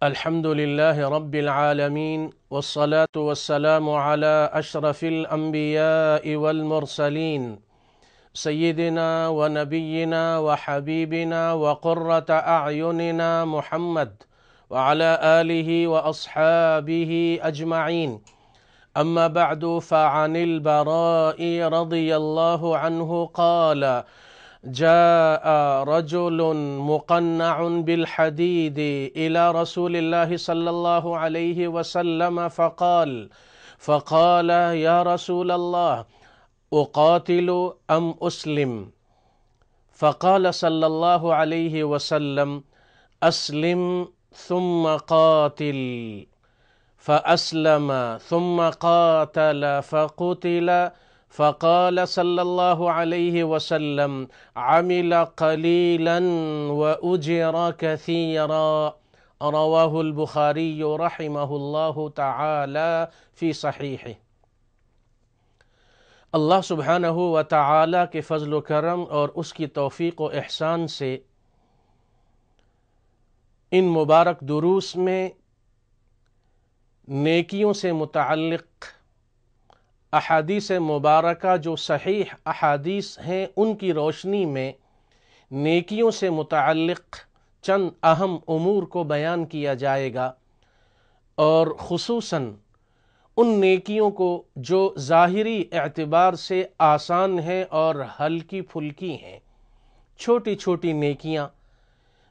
الحمد لله رب العالمين والصلاة والسلام على أشرف الأنبياء والمرسلين سيدنا ونبينا وحبيبنا وقرة أعيننا محمد وعلى آله وأصحابه أجمعين. أما بعد، فعن البراء رضي الله عنه قال: جاء رجل مقنع بالحديد إلى رسول الله صلى الله عليه وسلم فقال يا رسول الله، أقاتل أم أسلم؟ فقال صلى الله عليه وسلم: أسلم ثم قاتل. فأسلم ثم قاتل فقتل. فقال صلى الله عليه وسلم: عمل قليلا وأجر كثيرا. رواه البخاري رحمه الله تعالى في صحيحه. اللہ سبحانہ و تعالی کے فضل و کرم اور اس کی توفیق و احسان سے ان مبارک دروس میں نیکیوں سے متعلق احادیث مبارکہ جو صحیح احادیث ہیں ان کی روشنی میں نیکیوں سے متعلق چند اہم امور کو بیان کیا جائے گا، اور خصوصاً ان نیکیوں کو جو ظاہری اعتبار سے آسان ہیں اور ہلکی پھلکی ہیں، چھوٹی چھوٹی نیکیاں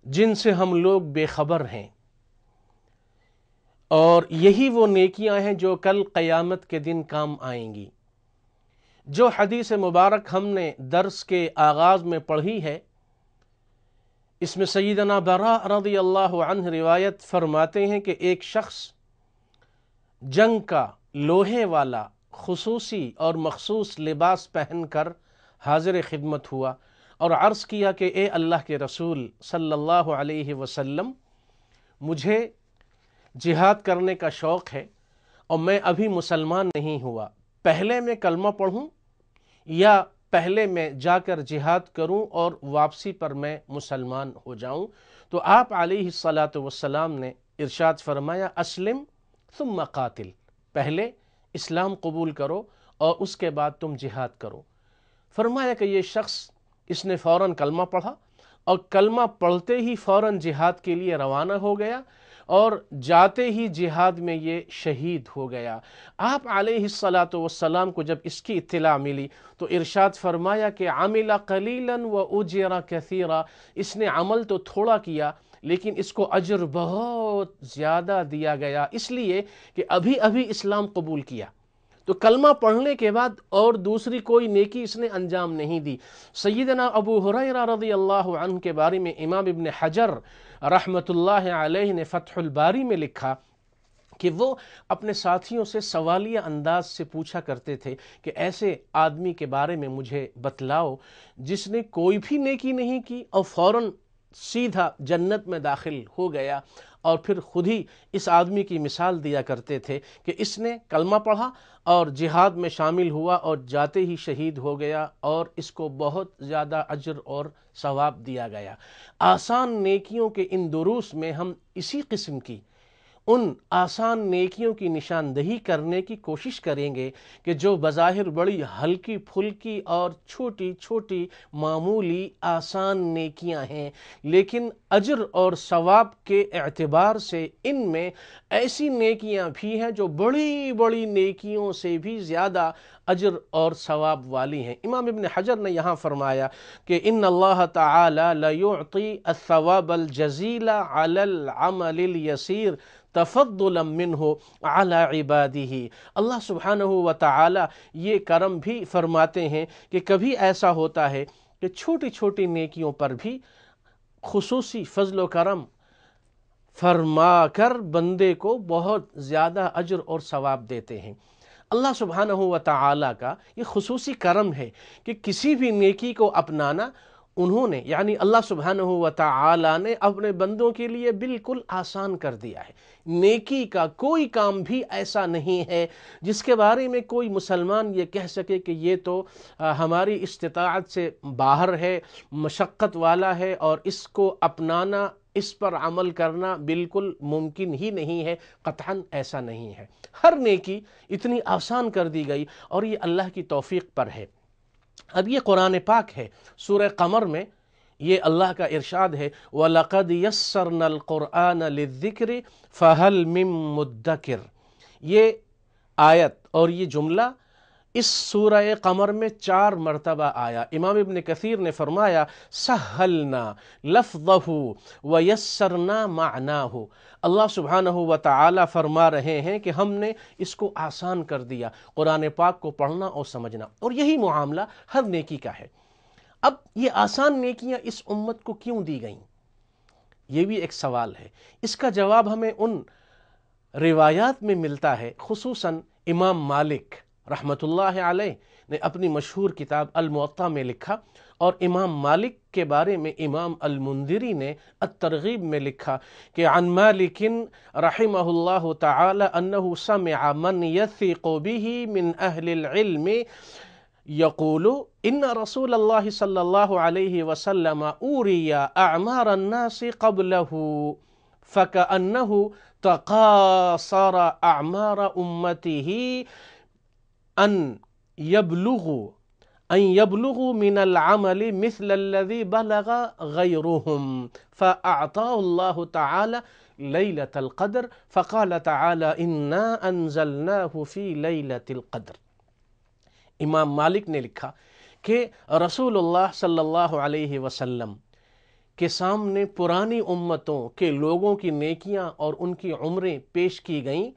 جن سے ہم لوگ بے خبر ہیں، اور یہی وہ نیکیاں ہیں جو کل قیامت کے دن کام آئیں گی۔ جو حدیث مبارک ہم نے درس کے آغاز میں پڑھی ہے، اس میں سیدنا براء رضی اللہ عنہ روایت فرماتے ہیں کہ ایک شخص جنگ کا لوہے والا خصوصی اور مخصوص لباس پہن کر حاضر خدمت ہوا اور عرض کیا کہ اے اللہ کے رسول صلی اللہ علیہ وسلم، مجھے جہاد کرنے کا شوق ہے اور میں ابھی مسلمان نہیں ہوا، پہلے میں کلمہ پڑھوں یا پہلے میں جا کر جہاد کروں اور واپسی پر میں مسلمان ہو جاؤں؟ تو آپ علیہ الصلاۃ والسلام نے ارشاد فرمایا: اسلم ثم قاتل، پہلے اسلام قبول کرو اور اس کے بعد تم جہاد کرو۔ فرمایا کہ یہ شخص اس نے فوراً کلمہ پڑھا اور کلمہ پڑھتے ہی فوراً جہاد کے لیے روانہ ہو گیا، اور جاتے ہی جہاد میں یہ شہید ہو گیا۔ آپ علیہ الصلاۃ والسلام کو جب اس کی اطلاع ملی تو ارشاد فرمایا کہ عمل قلیلا واجر کثیرا، اس نے عمل تو تھوڑا کیا لیکن اس کو اجر بہت زیادہ دیا گیا، اس لیے کہ ابھی ابھی اسلام قبول کیا، تو کلمہ پڑھنے کے بعد اور دوسری کوئی نیکی اس نے انجام نہیں دی۔ سیدنا ابو ہریرہ رضی اللہ عنہ کے بارے میں امام ابن حجر رحمۃ اللہ علیہ نے فتح الباری میں لکھا کہ وہ اپنے ساتھیوں سے سوالیہ انداز سے پوچھا کرتے تھے کہ ایسے آدمی کے بارے میں مجھے بتلاؤ جس نے کوئی بھی نیکی نہیں کی اور فوراً سیدھا جنت میں داخل ہو گیا، اور پھر خود ہی اس آدمی کی مثال دیا کرتے تھے کہ اس نے کلمہ پڑھا اور جہاد میں شامل ہوا اور جاتے ہی شہید ہو گیا، اور اس کو بہت زیادہ اجر اور ثواب دیا گیا۔ آسان نیکیوں کے ان دروس میں ہم اسی قسم کی ان آسان نیکیوں کی نشاندہی کرنے کی کوشش کریں گے کہ جو بظاہر بڑی ہلکی پھلکی اور چھوٹی چھوٹی معمولی آسان نیکیاں ہیں، لیکن اجر اور ثواب کے اعتبار سے ان میں ایسی نیکیاں بھی ہیں جو بڑی بڑی نیکیوں سے بھی زیادہ اجر اور ثواب والی ہیں۔ امام ابن حجر نے یہاں فرمایا کہ ان اللہ تعالی لیعطی الثواب الجزیل علی العمل الیسیر تفضلا منہ علی عبادہ، اللہ سبحانہ و تعالی یہ کرم بھی فرماتے ہیں کہ کبھی ایسا ہوتا ہے کہ چھوٹی چھوٹی نیکیوں پر بھی خصوصی فضل و کرم فرما کر بندے کو بہت زیادہ اجر اور ثواب دیتے ہیں۔ اللہ سبحانہ و تعالی کا یہ خصوصی کرم ہے کہ کسی بھی نیکی کو اپنانا انہوں نے، یعنی اللہ سبحانہ و تعالی نے اپنے بندوں کے لیے بالکل آسان کر دیا ہے۔ نیکی کا کوئی کام بھی ایسا نہیں ہے جس کے بارے میں کوئی مسلمان یہ کہہ سکے کہ یہ تو ہماری استطاعت سے باہر ہے، مشقت والا ہے اور اس کو اپنانا اس پر عمل کرنا بالکل ممکن ہی نہیں ہے، قطعاً ایسا نہیں ہے۔ ہر نیکی اتنی آسان کر دی گئی اور یہ اللہ کی توفیق پر ہے۔ اب یہ قرآن پاک ہے، سورہ قمر میں یہ اللہ کا ارشاد ہے وَلَقَدْ يَسَّرْنَا الْقُرْآنَ لِلذِّكْرِ فَهَلْ مِن مُدَّكِرٍ۔ یہ آیت اور یہ جملہ اس سورہ قمر میں 4 مرتبہ آیا۔ امام ابن کثیر نے فرمایا سہلنا لفظہ ویسرنا معناہ، اللہ سبحانہ و تعالی فرما رہے ہیں کہ ہم نے اس کو آسان کر دیا، قرآن پاک کو پڑھنا اور سمجھنا، اور یہی معاملہ ہر نیکی کا ہے۔ اب یہ آسان نیکیاں اس امت کو کیوں دی گئیں؟ یہ بھی ایک سوال ہے۔ اس کا جواب ہمیں ان روایات میں ملتا ہے، خصوصاً امام مالک رحمۃ اللہ علیہ نے اپنی مشہور کتاب الموطا میں لکھا، اور امام مالک کے بارے میں امام المنذری نے الترغیب میں لکھا کہ عن مالک رحمہ اللہ تعالی انہ سمع من یثق به من اہل العلم یقول ان رسول اللہ صلی اللہ علیہ وسلم اوری اعمار الناس قبلہ فکأنہ تقاصر اعمار امته ان يبلغوا من العمل مثل الذي بلغ غيرهم فأعطاه الله تعالى ليلة القدر فقال تعالى إنا أنزلناه في ليلة القدر۔ امام مالک نے لکھا کہ رسول اللہ صلی اللہ علیہ وسلم کے سامنے پرانی امتوں کے لوگوں کی نیکیاں اور ان کی عمریں پیش کی گئیں،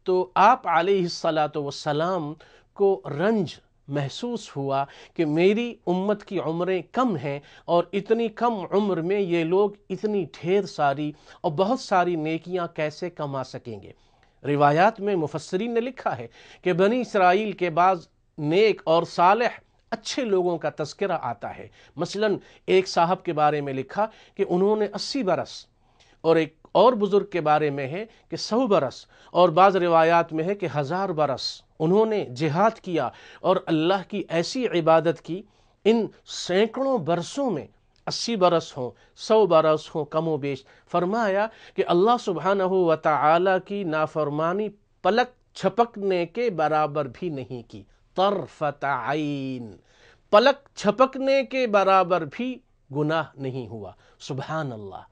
تو آپ علیہ السلام کو رنج محسوس ہوا کہ میری امت کی عمریں کم ہیں اور اتنی کم عمر میں یہ لوگ اتنی ڈھیر ساری اور بہت ساری نیکیاں کیسے کما سکیں گے۔ روایات میں مفسرین نے لکھا ہے کہ بنی اسرائیل کے بعض نیک اور صالح اچھے لوگوں کا تذکرہ آتا ہے۔ مثلاً ایک صاحب کے بارے میں لکھا کہ انہوں نے 80 برس، اور ایک اور بزرگ کے بارے میں ہے کہ 100 برس، اور بعض روایات میں ہے کہ 1000 برس انہوں نے جہاد کیا اور اللہ کی ایسی عبادت کی۔ ان سینکڑوں برسوں میں 80 برس ہوں، 100 برس ہوں، کم و بیش، فرمایا کہ اللہ سبحانہ و تعالی کی نافرمانی پلک چھپکنے کے برابر بھی نہیں کی، طرفت عین، پلک چھپکنے کے برابر بھی گناہ نہیں ہوا۔ سبحان اللہ،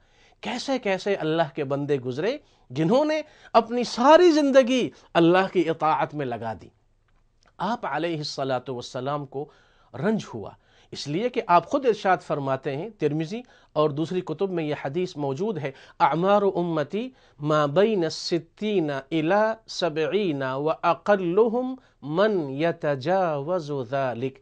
کیسے کیسے اللہ کے بندے گزرے جنہوں نے اپنی ساری زندگی اللہ کی اطاعت میں لگا دی۔ آپ علیہ السلام کو رنج ہوا، اس لیے کہ آپ خود ارشاد فرماتے ہیں، ترمذی اور دوسری کتب میں یہ حدیث موجود ہے، اعمار امتی ما بین 60 الی 70 واقلهم من یتجاوز ذلک،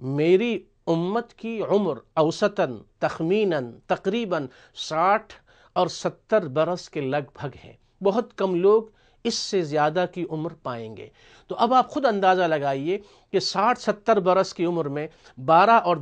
میری امت کی عمر اوسطاً تخمیناً تقریباً 60 اور 70 برس کے لگ بھگ ہے، بہت کم لوگ اس سے زیادہ کی عمر پائیں گے۔ تو اب آپ خود اندازہ لگائیے کہ 60-70 برس کی عمر میں 12 اور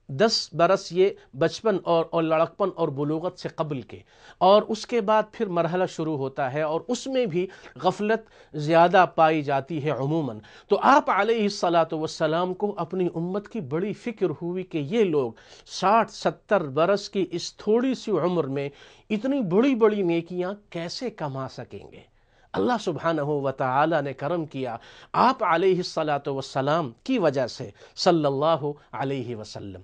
10 برس یہ بچپن اور لڑکپن اور بلوغت سے قبل کے، اور اس کے بعد پھر مرحلہ شروع ہوتا ہے، اور اس میں بھی غفلت زیادہ پائی جاتی ہے عموماً۔ تو آپ علیہ السلام کو اپنی امت کی بڑی فکر ہوئی کہ یہ لوگ 60-70 برس کی اس تھوڑی سی عمر میں اتنی بڑی بڑی نیکیاں کیسے کما سکیں گے۔ اللہ سبحانہ و تعالی نے کرم کیا آپ علیہ السلام کی وجہ سے، صلی اللہ علیہ وسلم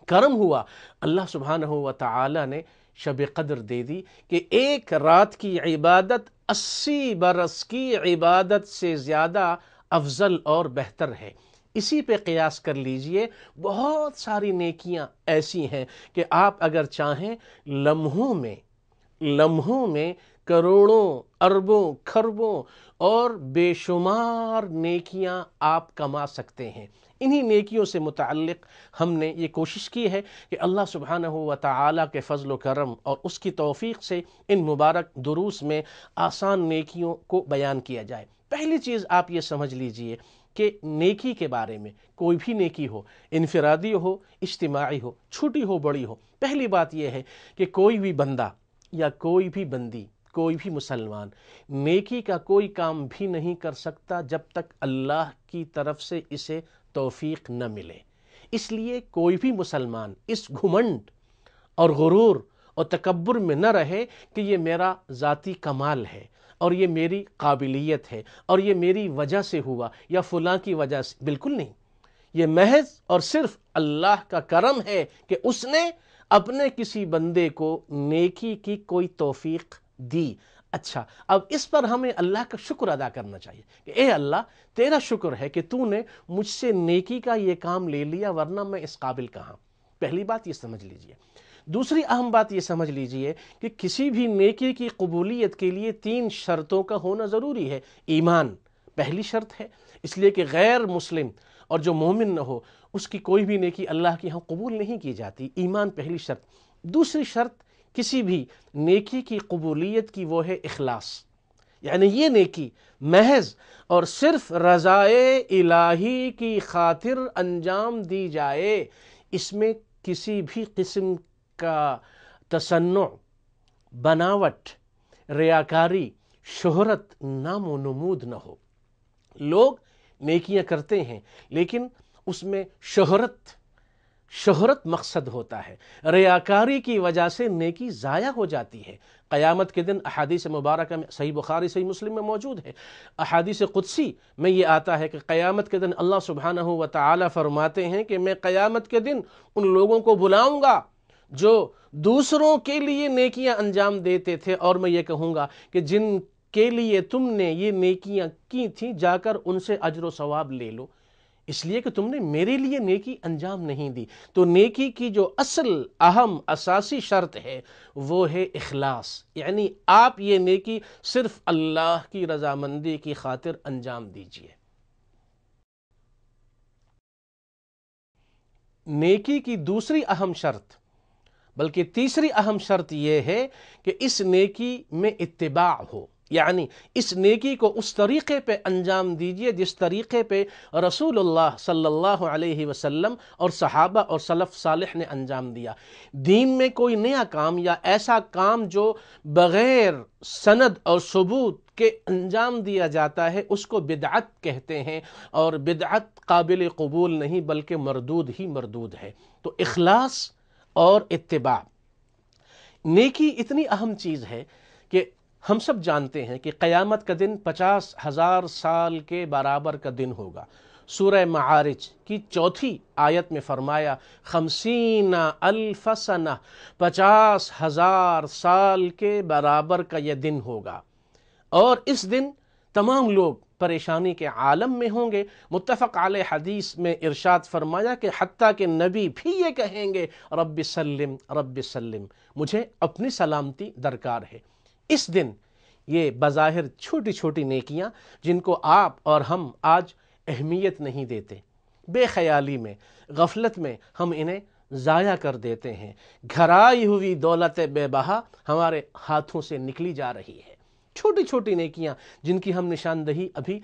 کرم ہوا، اللہ سبحانہ و تعالی نے شب قدر دے دی کہ ایک رات کی عبادت 80 برس کی عبادت سے زیادہ افضل اور بہتر ہے۔ اسی پہ قیاس کر لیجئے، بہت ساری نیکیاں ایسی ہیں کہ آپ اگر چاہیں لمحوں میں کروڑوں، اربوں، کھربوں اور بے شمار نیکیاں آپ کما سکتے ہیں۔ انہی نیکیوں سے متعلق ہم نے یہ کوشش کی ہے کہ اللہ سبحانہ و تعالی کے فضل و کرم اور اس کی توفیق سے ان مبارک دروس میں آسان نیکیوں کو بیان کیا جائے۔ پہلی چیز آپ یہ سمجھ لیجئے کہ نیکی کے بارے میں، کوئی بھی نیکی ہو، انفرادی ہو، اجتماعی ہو، چھوٹی ہو، بڑی ہو، پہلی بات یہ ہے کہ کوئی بھی بندہ یا کوئی بھی بندی، کوئی بھی مسلمان نیکی کا کوئی کام بھی نہیں کر سکتا جب تک اللہ کی طرف سے اسے توفیق نہ ملے۔ اس لیے کوئی بھی مسلمان اس گھمنڈ اور غرور اور تکبر میں نہ رہے کہ یہ میرا ذاتی کمال ہے اور یہ میری قابلیت ہے اور یہ میری وجہ سے ہوا یا فلاں کی وجہ سے، بالکل نہیں۔ یہ محض اور صرف اللہ کا کرم ہے کہ اس نے اپنے کسی بندے کو نیکی کی کوئی توفیق دی۔ اچھا، اب اس پر ہمیں اللہ کا شکر ادا کرنا چاہیے کہ اے اللہ، تیرا شکر ہے کہ تو نے مجھ سے نیکی کا یہ کام لے لیا، ورنہ میں اس قابل کہاں۔ پہلی بات یہ سمجھ لیجئے۔ دوسری اہم بات یہ سمجھ لیجئے کہ کسی بھی نیکی کی قبولیت کے لیے 3 شرطوں کا ہونا ضروری ہے۔ ایمان پہلی شرط ہے، اس لیے کہ غیر مسلم اور جو مومن نہ ہو اس کی کوئی بھی نیکی اللہ کی ہاں قبول نہیں کی جاتی۔ ایمان پہلی شرط۔ دوسری شرط کسی بھی نیکی کی قبولیت کی وہ ہے اخلاص، یعنی یہ نیکی محض اور صرف رضائے الہی کی خاطر انجام دی جائے، اس میں کسی بھی قسم کا تصنع، بناوٹ، ریاکاری، شہرت نام و نمود نہ ہو۔ لوگ نیکیاں کرتے ہیں لیکن اس میں شہرت مقصد ہوتا ہے، ریاکاری کی وجہ سے نیکی ضائع ہو جاتی ہے۔ قیامت کے دن احادیث مبارکہ میں، صحیح بخاری صحیح مسلم میں موجود ہے، احادیث قدسی میں یہ آتا ہے کہ قیامت کے دن اللہ سبحانہ و تعالی فرماتے ہیں کہ میں قیامت کے دن ان لوگوں کو بلاؤں گا جو دوسروں کے لیے نیکیاں انجام دیتے تھے، اور میں یہ کہوں گا کہ جن کے لیے تم نے یہ نیکیاں کی تھیں جا کر ان سے اجر و ثواب لے لو، اس لیے کہ تم نے میرے لیے نیکی انجام نہیں دی۔ تو نیکی کی جو اصل اہم اساسی شرط ہے وہ ہے اخلاص، یعنی آپ یہ نیکی صرف اللہ کی رضامندی کی خاطر انجام دیجئے۔ نیکی کی دوسری اہم شرط، بلکہ تیسری اہم شرط یہ ہے کہ اس نیکی میں اتباع ہو، یعنی اس نیکی کو اس طریقے پہ انجام دیجئے جس طریقے پہ رسول اللہ صلی اللہ علیہ وسلم اور صحابہ اور سلف صالح نے انجام دیا۔ دین میں کوئی نیا کام یا ایسا کام جو بغیر سند اور ثبوت کے انجام دیا جاتا ہے اس کو بدعت کہتے ہیں، اور بدعت قابل قبول نہیں بلکہ مردود ہی مردود ہے۔ تو اخلاص اور اتباع، نیکی اتنی اہم چیز ہے کہ ہم سب جانتے ہیں کہ قیامت کا دن 50,000 سال کے برابر کا دن ہوگا۔ سورہ معارج کی 4 آیت میں فرمایا 50,000 سنہ، 50,000 سال کے برابر کا یہ دن ہوگا، اور اس دن تمام لوگ پریشانی کے عالم میں ہوں گے۔ متفق علیہ حدیث میں ارشاد فرمایا کہ حتیٰ کہ نبی بھی یہ کہیں گے رب سلم رب سلم، مجھے اپنی سلامتی درکار ہے۔ اس دن یہ بظاہر چھوٹی چھوٹی نیکیاں جن کو آپ اور ہم آج اہمیت نہیں دیتے، بے خیالی میں، غفلت میں ہم انہیں ضائع کر دیتے ہیں، گھرائی ہوئی دولت بے بہا ہمارے ہاتھوں سے نکلی جا رہی ہے۔ چھوٹی چھوٹی نیکیاں جن کی ہم نشاندہی ابھی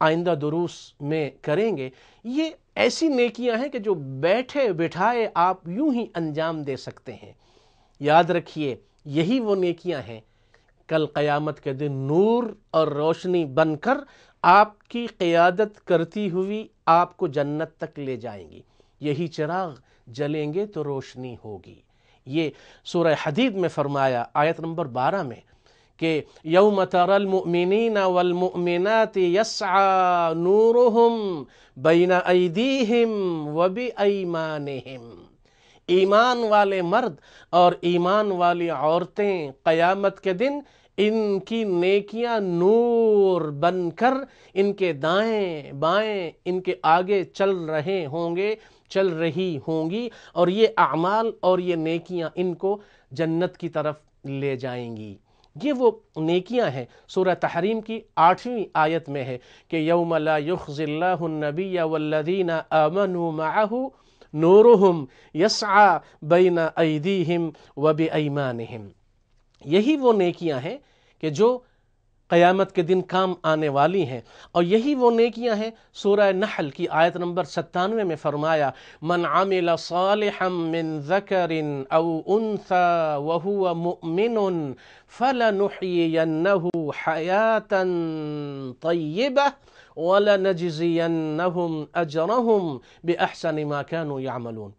آئندہ دروس میں کریں گے، یہ ایسی نیکیاں ہیں کہ جو بیٹھے بٹھائے آپ یوں ہی انجام دے سکتے ہیں۔ یاد رکھیے یہی وہ نیکیاں ہیں کل قیامت کے دن نور اور روشنی بن کر آپ کی قیادت کرتی ہوئی آپ کو جنت تک لے جائیں گی۔ یہی چراغ جلیں گے تو روشنی ہوگی۔ یہ سورہ حدید میں فرمایا آیت نمبر 12 میں کہ یوم تری المؤمنین والمؤمنات یسعی نورہم بین ایدیہم وبایمانہم، ایمان والے مرد اور ایمان والی عورتیں قیامت کے دن ان کی نیکیاں نور بن کر ان کے دائیں بائیں ان کے آگے چل رہے ہوں گے، چل رہی ہوں گی، اور یہ اعمال اور یہ نیکیاں ان کو جنت کی طرف لے جائیں گی۔ یہ وہ نیکیاں ہیں۔ سورہ تحریم کی 8ویں آیت میں ہے کہ یوم لا یخزی اللہ النبی والذین آمنوا معہ نورہم یسعی بین ایدیہم وبایمانہم۔ یہی وہ نیکیاں ہیں کہ جو قیامت کے دن کام آنے والی ہیں، اور یہی وہ نیکیاں ہیں۔ سورہ نحل کی آیت نمبر 97 میں فرمایا من عمل صالحا من ذکر او انثى وهو مؤمن فلنحيينه حیاتا طیبہ وَلَنَجْزِيَنَّهُمْ أَجْرَهُمْ بِأَحْسَنِ مَا كَانُوا يَعْمَلُونَ۔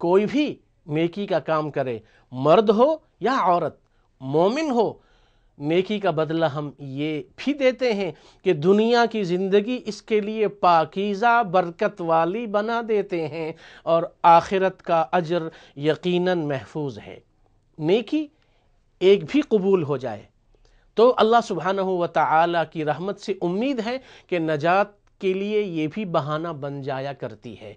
کوئی بھی نیکی کا کام کرے، مرد ہو یا عورت، مومن ہو، نیکی کا بدلہ ہم یہ بھی دیتے ہیں کہ دنیا کی زندگی اس کے لیے پاکیزہ برکت والی بنا دیتے ہیں، اور آخرت کا اجر یقیناً محفوظ ہے۔ نیکی ایک بھی قبول ہو جائے تو اللہ سبحانہ و تعالی کی رحمت سے امید ہے کہ نجات کے لیے یہ بھی بہانہ بن جایا کرتی ہے۔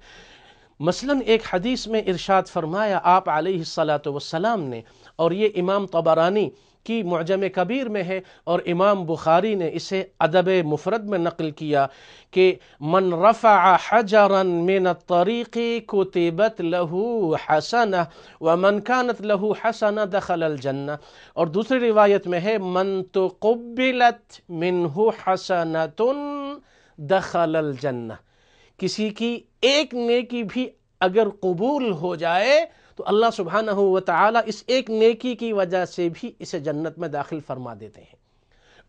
مثلا ایک حدیث میں ارشاد فرمایا آپ علیہ السلام نے، اور یہ امام طبرانی کی معجم کبیر میں ہے اور امام بخاری نے اسے ادب مفرد میں نقل کیا کہ من رفع حجرا من الطریق کتبت له حسنہ ومن كانت له حسنہ دخل الجنہ، اور دوسری روایت میں ہے من تقبلت منہ حسنۃ دخل الجنہ، کسی کی ایک نیکی بھی اگر قبول ہو جائے تو اللہ سبحانہ و تعالی اس ایک نیکی کی وجہ سے بھی اسے جنت میں داخل فرما دیتے ہیں۔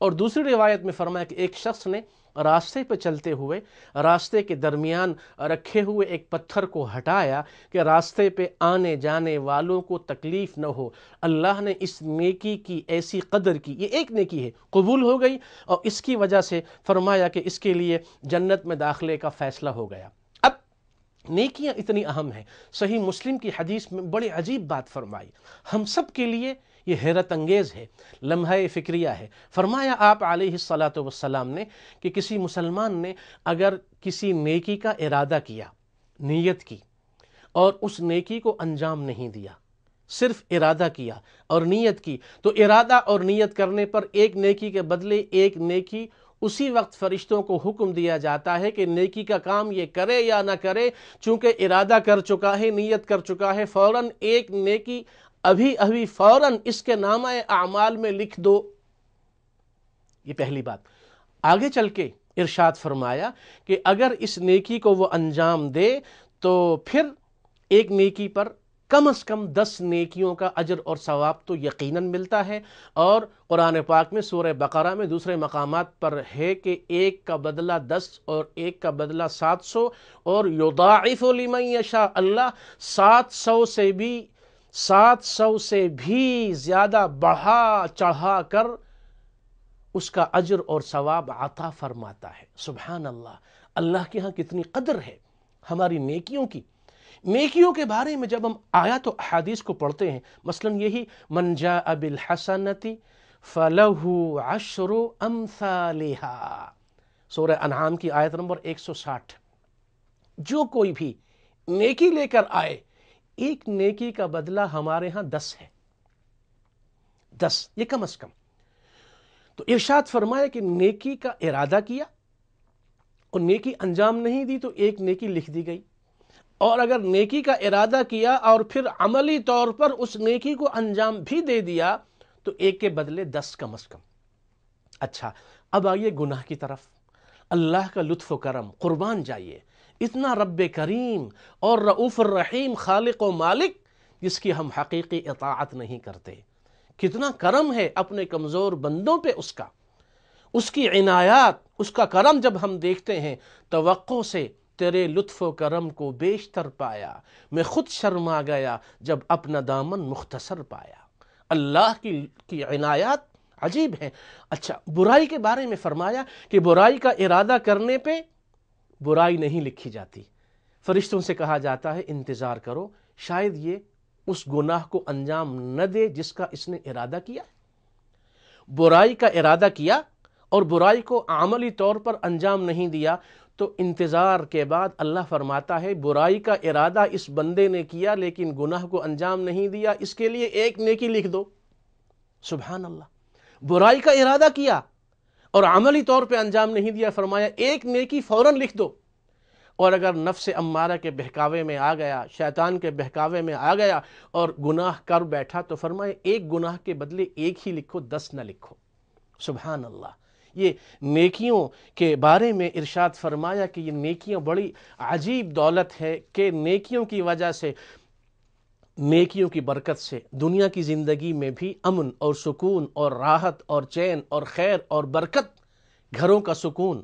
اور دوسری روایت میں فرمایا کہ ایک شخص نے راستے پہ چلتے ہوئے راستے کے درمیان رکھے ہوئے ایک پتھر کو ہٹایا کہ راستے پہ آنے جانے والوں کو تکلیف نہ ہو، اللہ نے اس نیکی کی ایسی قدر کی، یہ ایک نیکی ہے، قبول ہو گئی، اور اس کی وجہ سے فرمایا کہ اس کے لیے جنت میں داخلے کا فیصلہ ہو گیا۔ اب نیکیاں اتنی اہم ہیں، صحیح مسلم کی حدیث میں بڑی عجیب بات فرمائی، ہم سب کے لیے یہ حیرت انگیز ہے، لمحہ فکریہ ہے۔ فرمایا آپ علیہ السلام نے کہ کسی مسلمان نے اگر کسی نیکی کا ارادہ کیا، نیت کی، اور اس نیکی کو انجام نہیں دیا، صرف ارادہ کیا اور نیت کی، تو ارادہ اور نیت کرنے پر ایک نیکی کے بدلے ایک نیکی اسی وقت فرشتوں کو حکم دیا جاتا ہے کہ نیکی کا کام یہ کرے یا نہ کرے، چونکہ ارادہ کر چکا ہے، نیت کر چکا ہے، فوراً ایک نیکی ابھی فوراً اس کے نامہ اعمال میں لکھ دو۔ یہ پہلی بات۔ آگے چل کے ارشاد فرمایا کہ اگر اس نیکی کو وہ انجام دے تو پھر ایک نیکی پر کم از کم 10 نیکیوں کا اجر اور ثواب تو یقیناً ملتا ہے، اور قرآن پاک میں سورہ بقرہ میں دوسرے مقامات پر ہے کہ ایک کا بدلہ 10 اور ایک کا بدلہ 700، اور یضاعف لمن یشاء، اللہ 700 سے بھی زیادہ بڑھا چڑھا کر اس کا اجر اور ثواب عطا فرماتا ہے۔ سبحان اللہ، اللہ کے ہاں کتنی قدر ہے ہماری نیکیوں کی۔ نیکیوں کے بارے میں جب ہم آیات و احادیث کو پڑھتے ہیں، مثلا یہی من جاء بالحسنۃ فلہ عشر امثالھا، سورہ انعام کی آیت نمبر 160، جو کوئی بھی نیکی لے کر آئے، ایک نیکی کا بدلہ ہمارے ہاں 10 ہے، 10 یہ کم از کم۔ تو ارشاد فرمایا کہ نیکی کا ارادہ کیا اور نیکی انجام نہیں دی تو ایک نیکی لکھ دی گئی، اور اگر نیکی کا ارادہ کیا اور پھر عملی طور پر اس نیکی کو انجام بھی دے دیا تو ایک کے بدلے 10 کم از کم۔ اچھا، اب آئیے گناہ کی طرف۔ اللہ کا لطف و کرم، قربان جائیے، اتنا رب کریم اور رؤوف الرحیم خالق و مالک جس کی ہم حقیقی اطاعت نہیں کرتے، کتنا کرم ہے اپنے کمزور بندوں پہ اس کی عنایات، اس کا کرم جب ہم دیکھتے ہیں، توقع سے تیرے لطف و کرم کو بیشتر پایا، میں خود شرما گیا جب اپنا دامن مختصر پایا۔ اللہ کی عنایات عجیب ہیں۔ اچھا، برائی کے بارے میں فرمایا کہ برائی کا ارادہ کرنے پہ برائی نہیں لکھی جاتی، فرشتوں سے کہا جاتا ہے انتظار کرو، شاید یہ اس گناہ کو انجام نہ دے جس کا اس نے ارادہ کیا۔ برائی کا ارادہ کیا اور برائی کو عملی طور پر انجام نہیں دیا تو انتظار کے بعد اللہ فرماتا ہے برائی کا ارادہ اس بندے نے کیا لیکن گناہ کو انجام نہیں دیا، اس کے لیے ایک نیکی لکھ دو۔ سبحان اللہ، برائی کا ارادہ کیا اور عملی طور پہ انجام نہیں دیا، فرمایا ایک نیکی فوراً لکھ دو۔ اور اگر نفس امارہ کے بہکاوے میں آ گیا، شیطان کے بہکاوے میں آ گیا اور گناہ کر بیٹھا تو فرمایا ایک گناہ کے بدلے ایک ہی لکھو، 10 نہ لکھو۔ سبحان اللہ، یہ نیکیوں کے بارے میں ارشاد فرمایا کہ یہ نیکیاں بڑی عجیب دولت ہے کہ نیکیوں کی وجہ سے، نیکیوں کی برکت سے دنیا کی زندگی میں بھی امن اور سکون اور راحت اور چین اور خیر اور برکت، گھروں کا سکون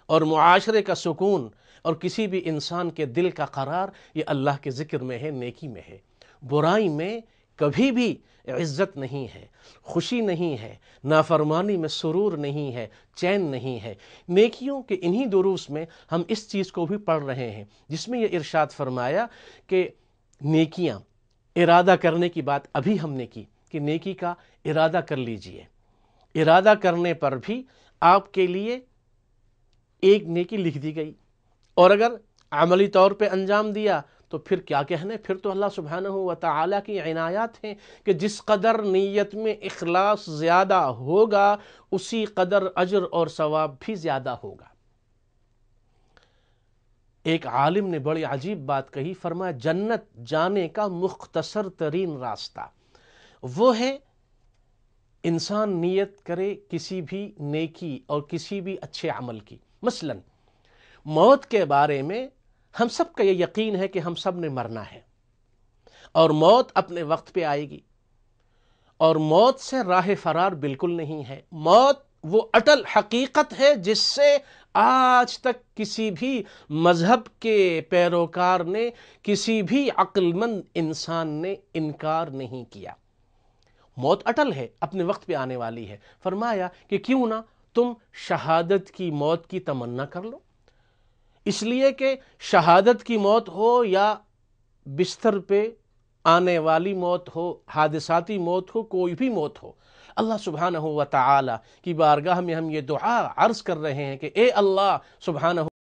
اور معاشرے کا سکون، اور کسی بھی انسان کے دل کا قرار یہ اللہ کے ذکر میں ہے، نیکی میں ہے۔ برائی میں کبھی بھی عزت نہیں ہے، خوشی نہیں ہے، نافرمانی میں سرور نہیں ہے، چین نہیں ہے۔ نیکیوں کے انہی دروس میں ہم اس چیز کو بھی پڑھ رہے ہیں، جس میں یہ ارشاد فرمایا کہ نیکیاں ارادہ کرنے کی بات ابھی ہم نے کی کہ نیکی کا ارادہ کر لیجئے۔ ارادہ کرنے پر بھی آپ کے لیے ایک نیکی لکھ دی گئی، اور اگر عملی طور پہ انجام دیا تو پھر کیا کہنے، پھر تو اللہ سبحانہ و تعالیٰ کی عنایات ہیں کہ جس قدر نیت میں اخلاص زیادہ ہوگا اسی قدر اجر اور ثواب بھی زیادہ ہوگا۔ ایک عالم نے بڑی عجیب بات کہی، فرمایا جنت جانے کا مختصر ترین راستہ وہ ہے انسان نیت کرے کسی بھی نیکی اور کسی بھی اچھے عمل کی۔ مثلا موت کے بارے میں ہم سب کا یہ یقین ہے کہ ہم سب نے مرنا ہے، اور موت اپنے وقت پہ آئے گی، اور موت سے راہ فرار بالکل نہیں ہے۔ موت وہ اٹل حقیقت ہے جس سے آج تک کسی بھی مذہب کے پیروکار نے، کسی بھی عقل مند انسان نے انکار نہیں کیا۔ موت اٹل ہے، اپنے وقت پہ آنے والی ہے۔ فرمایا کہ کیوں نہ تم شہادت کی موت کی تمنا کر لو، اس لیے کہ شہادت کی موت ہو یا بستر پہ آنے والی موت ہو، حادثاتی موت ہو، کوئی بھی موت ہو، اللہ سبحانہ و تعالی کی بارگاہ میں ہم یہ دعا عرض کر رہے ہیں کہ اے اللہ سبحانہ